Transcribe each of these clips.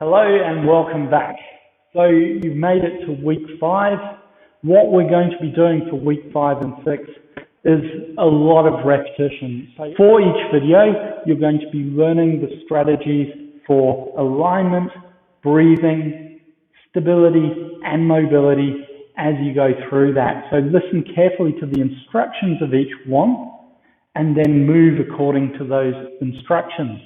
Hello and welcome back. So you've made it to week 5. What we're going to be doing for week 5 and 6 is a lot of repetition. So for each video, you're going to be learning the strategies for alignment, breathing, stability, and mobility as you go through that. So listen carefully to the instructions of each one and then move according to those instructions.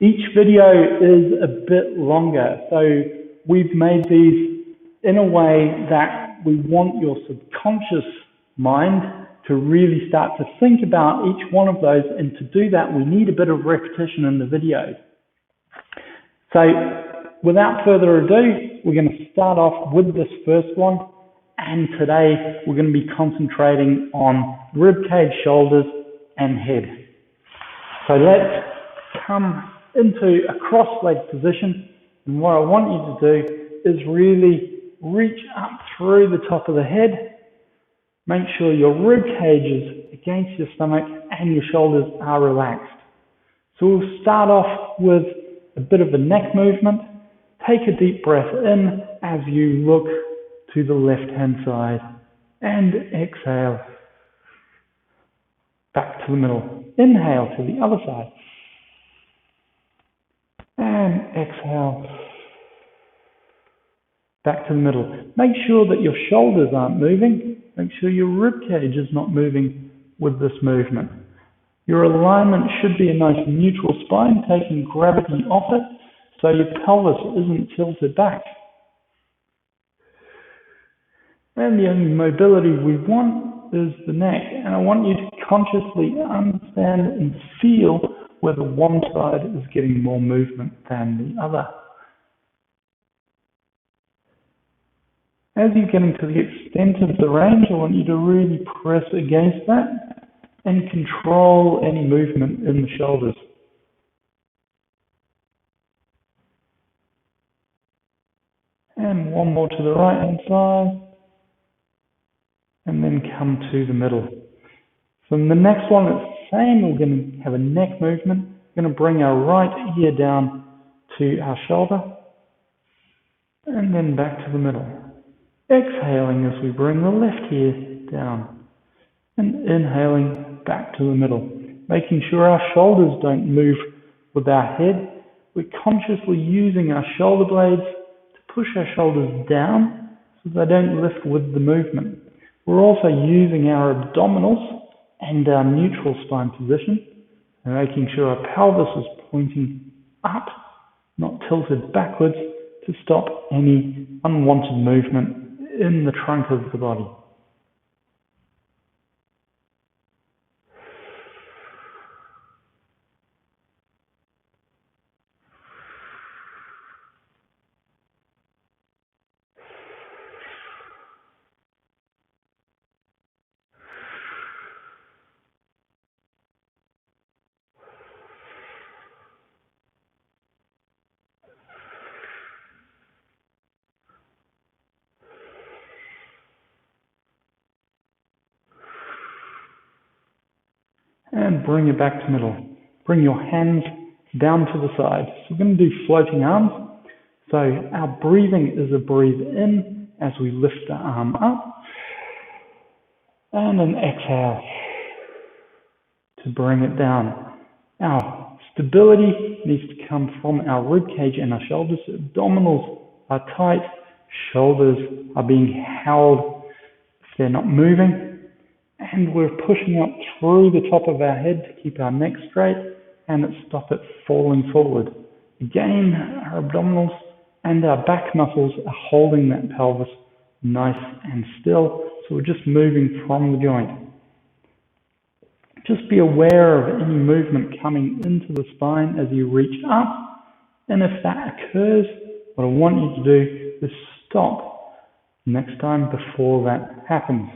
Each video is a bit longer, so we've made these in a way that we want your subconscious mind to really start to think about each one of those, and to do that we need a bit of repetition in the video. So without further ado, we're going to start off with this first one, and today we're going to be concentrating on ribcage, shoulders and head. So let's come into a cross-leg position, and what I want you to do is really reach up through the top of the head. Make sure your rib cage is against your stomach and your shoulders are relaxed. So we'll start off with a bit of a neck movement. Take a deep breath in as you look to the left-hand side and exhale back to the middle. Inhale to the other side. And exhale back to the middle. Make sure that your shoulders aren't moving. Make sure your rib cage is not moving with this movement. Your alignment should be a nice neutral spine, taking gravity off it so your pelvis isn't tilted back. And the only mobility we want is the neck. And I want you to consciously understand and feel whether one side is getting more movement than the other. As you're getting to the extent of the range, I want you to really press against that and control any movement in the shoulders. And one more to the right hand side, and then come to the middle. From the next one, it's the same. We're going to have a neck movement. We're going to bring our right ear down to our shoulder and then back to the middle. Exhaling as we bring the left ear down and inhaling back to the middle. Making sure our shoulders don't move with our head. We're consciously using our shoulder blades to push our shoulders down so they don't lift with the movement. We're also using our abdominals and our neutral spine position, and making sure our pelvis is pointing up, not tilted backwards, to stop any unwanted movement in the trunk of the body. And bring it back to middle. Bring your hands down to the side. So we're going to do floating arms. So our breathing is a breathe in as we lift the arm up. And an exhale to bring it down. Our stability needs to come from our rib cage and our shoulders. Abdominals are tight. Shoulders are being held if they're not moving. And we're pushing up through the top of our head to keep our neck straight and stop it falling forward. Again, our abdominals and our back muscles are holding that pelvis nice and still, so we're just moving from the joint. Just be aware of any movement coming into the spine as you reach up, and if that occurs, what I want you to do is stop next time before that happens.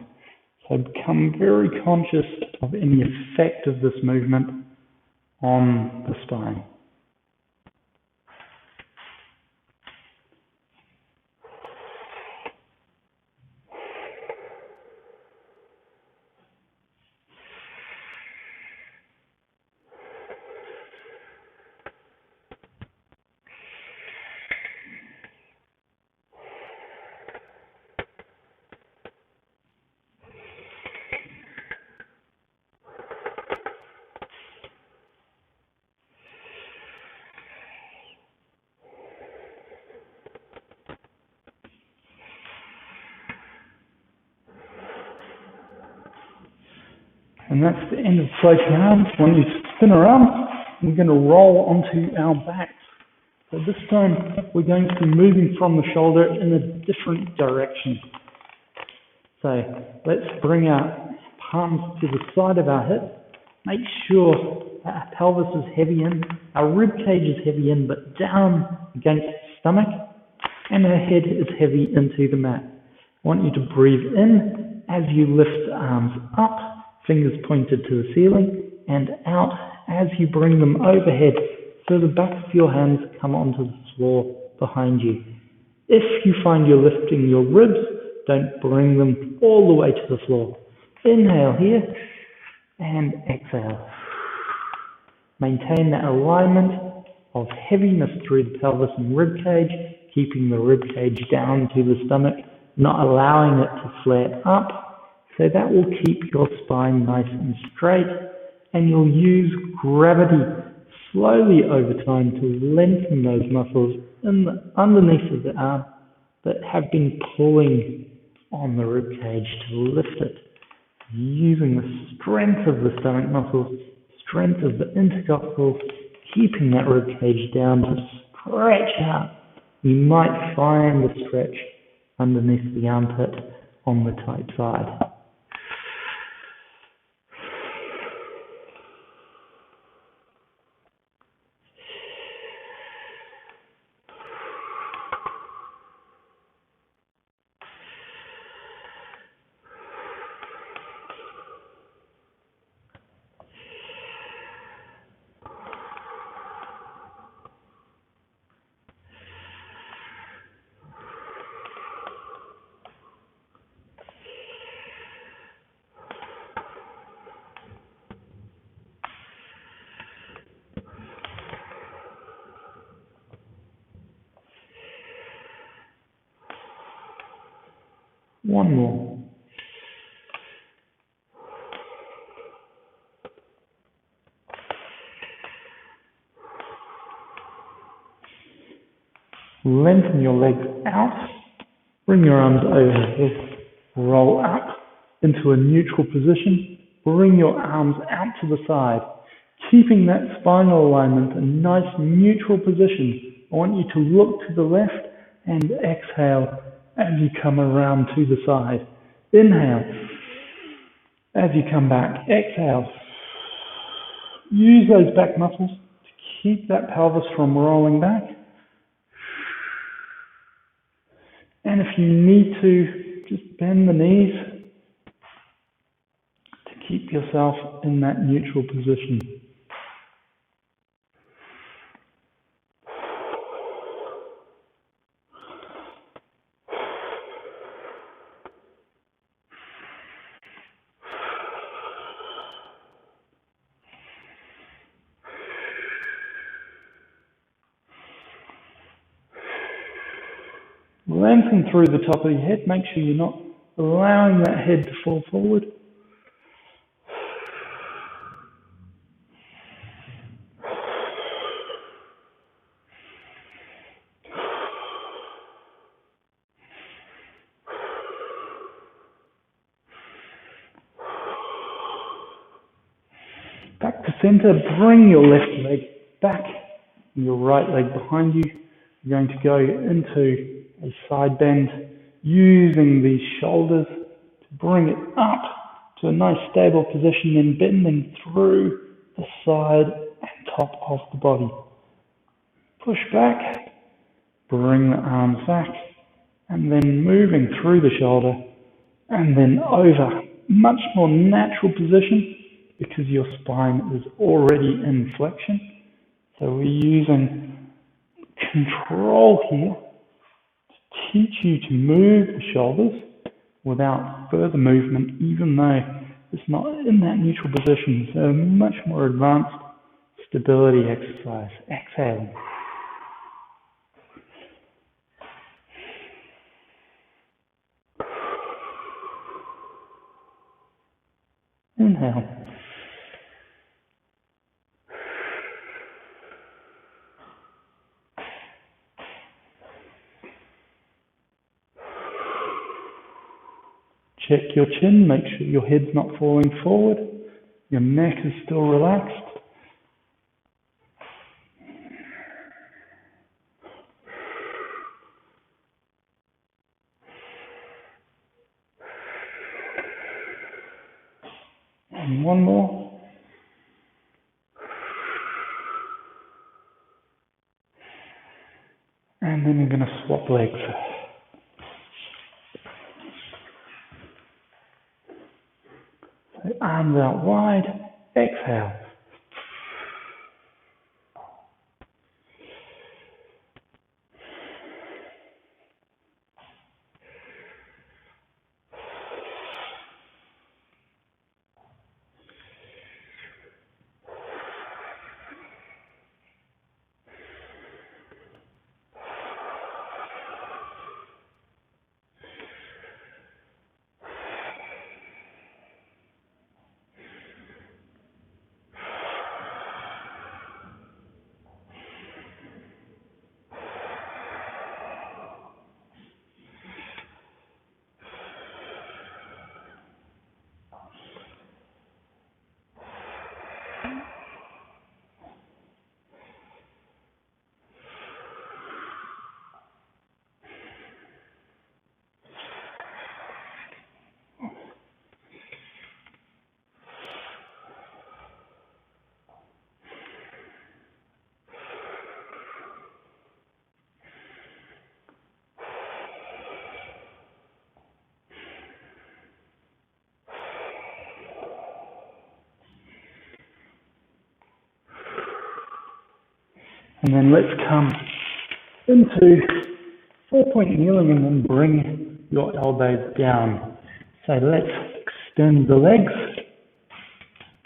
So become very conscious of any effect of this movement on the spine. And that's the end of floating arms. When you spin around, we're going to roll onto our backs. So this time we're going to be moving from the shoulder in a different direction. So let's bring our palms to the side of our hip. Make sure that our pelvis is heavy in, our rib cage is heavy in, but down against the stomach, and our head is heavy into the mat. I want you to breathe in as you lift the arms up, fingers pointed to the ceiling, and out as you bring them overhead so the back of your hands come onto the floor behind you. If you find you're lifting your ribs, don't bring them all the way to the floor. Inhale here and exhale. Maintain that alignment of heaviness through the pelvis and rib cage, keeping the rib cage down to the stomach, not allowing it to flare up. So that will keep your spine nice and straight, and you'll use gravity slowly over time to lengthen those muscles underneath of the arm that have been pulling on the rib cage to lift it. Using the strength of the stomach muscles, strength of the intercostals, keeping that rib cage down to stretch out. You might find the stretch underneath the armpit on the tight side. One more. Lengthen your legs out. Bring your arms overhead. Roll up into a neutral position. Bring your arms out to the side. Keeping that spinal alignment, a nice neutral position. I want you to look to the left and exhale as you come around to the side. Inhale. As you come back, exhale. Use those back muscles to keep that pelvis from rolling back. And if you need to, just bend the knees to keep yourself in that neutral position. Lengthen through the top of your head. Make sure you're not allowing that head to fall forward. Back to center. Bring your left leg back and your right leg behind you. You're going to go into a side bend, using these shoulders to bring it up to a nice stable position, and bending through the side and top of the body. Push back, bring the arms back, and then moving through the shoulder, and then over. Much more natural position because your spine is already in flexion. So we're using control here to teach you to move the shoulders without further movement, even though it's not in that neutral position. So much more advanced stability exercise. Exhale. Inhale. Check your chin, make sure your head's not falling forward. Your neck is still relaxed. And one more. And then you're going to swap legs. So arms out wide, exhale. And then let's come into 4-point kneeling and then bring your elbows down. So let's extend the legs,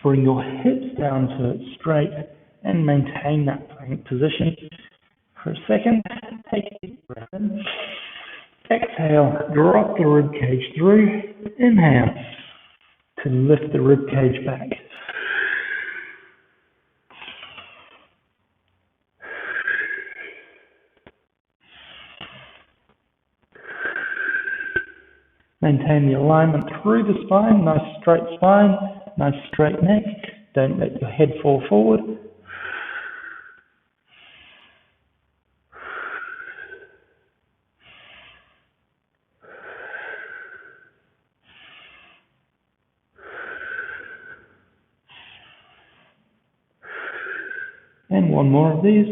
bring your hips down to straight and maintain that plank position for a second. Take a deep breath in. Exhale, drop the ribcage through. Inhale to lift the ribcage back. Maintain the alignment through the spine, nice straight spine, nice straight neck. Don't let your head fall forward. And one more of these.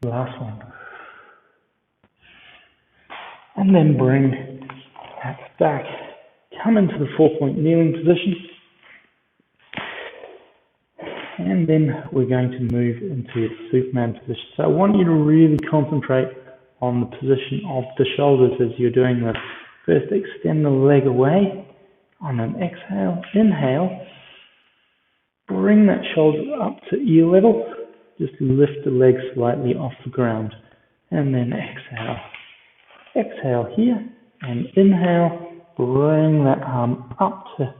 Last one. And then bring that back. Come into the 4-point kneeling position. And then we're going to move into Superman position. So I want you to really concentrate on the position of the shoulders as you're doing this. First, extend the leg away. On an exhale, inhale. Bring that shoulder up to ear level. Just lift the leg slightly off the ground. And then exhale. Exhale here. And inhale. Bring that arm up to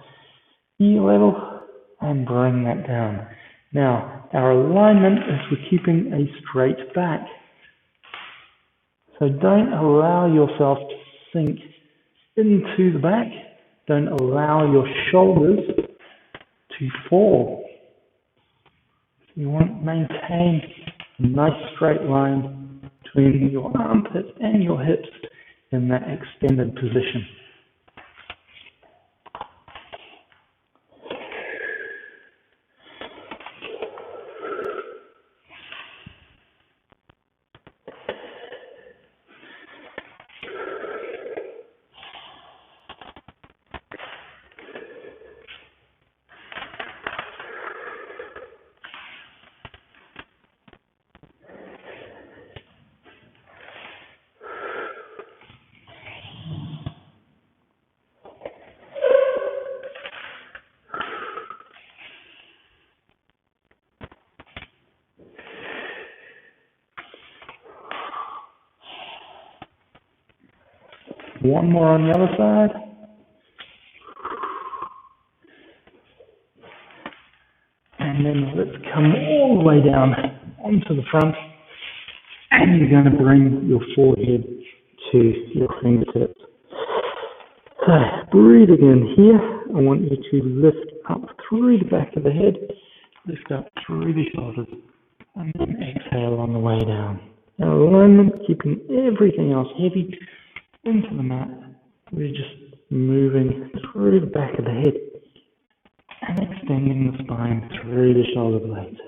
ear level. And bring that down. Now, our alignment is we're keeping a straight back. So don't allow yourself to sink into the back. Don't allow your shoulders to fall. So you want to maintain a nice straight line between your armpits and your hips in that extended position. One more on the other side. And then let's come all the way down onto the front. And you're going to bring your forehead to your fingertips. So breathe again here. I want you to lift up through the back of the head, lift up through the shoulders, and then exhale on the way down. Now alignment, keeping everything else heavy into the mat. We're just moving through the back of the head and extending the spine through the shoulder blades.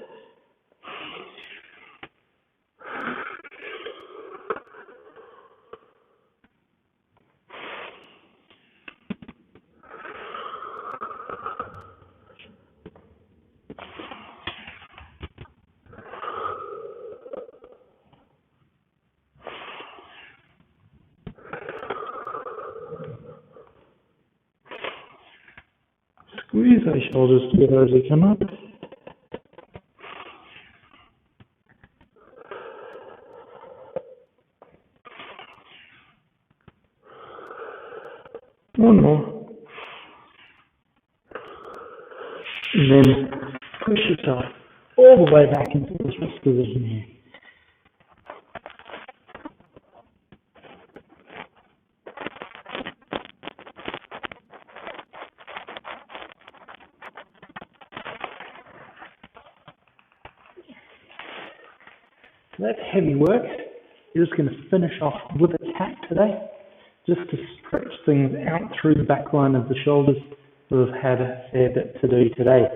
Squeeze those shoulders together as they come up. One more. And then push yourself all the way back into this rest position here. So that's heavy work. You're just going to finish off with a tap today, just to stretch things out through the back line of the shoulders. We've had a fair bit to do today.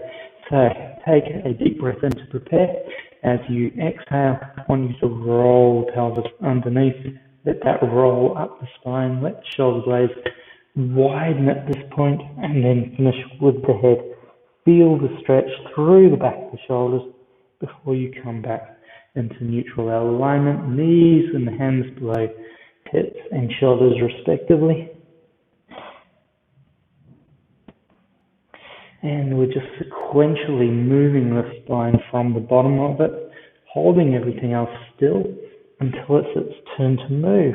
So take a deep breath in to prepare. As you exhale, I want you to roll the pelvis underneath. Let that roll up the spine. Let the shoulder blades widen at this point, and then finish with the head. Feel the stretch through the back of the shoulders before you come back into neutral alignment, knees and the hands below hips and shoulders respectively. And we're just sequentially moving the spine from the bottom of it, holding everything else still until it's its turn to move.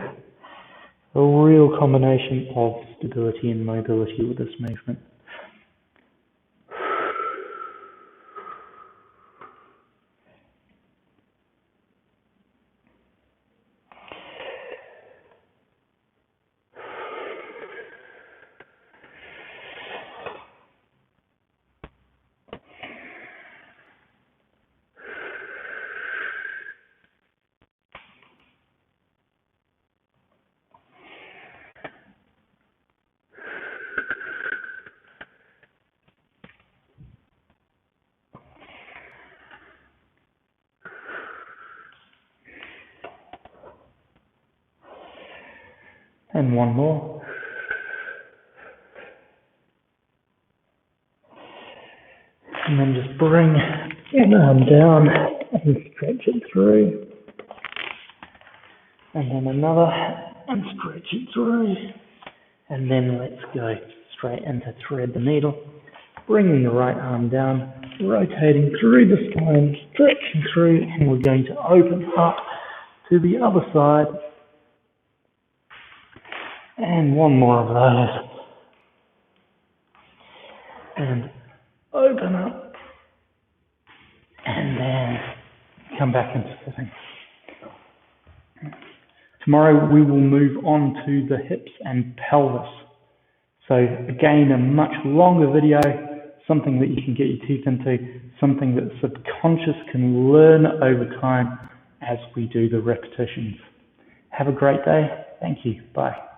A real combination of stability and mobility with this movement. And one more. And then just bring one arm down and stretch it through. And then another, and stretch it through. And then let's go straight into thread the needle. Bringing the right arm down, rotating through the spine, stretching through, and we're going to open up to the other side. And one more of those. And open up. And then come back into sitting. Tomorrow we will move on to the hips and pelvis. So again, a much longer video, something that you can get your teeth into, something that subconscious can learn over time as we do the repetitions. Have a great day. Thank you. Bye.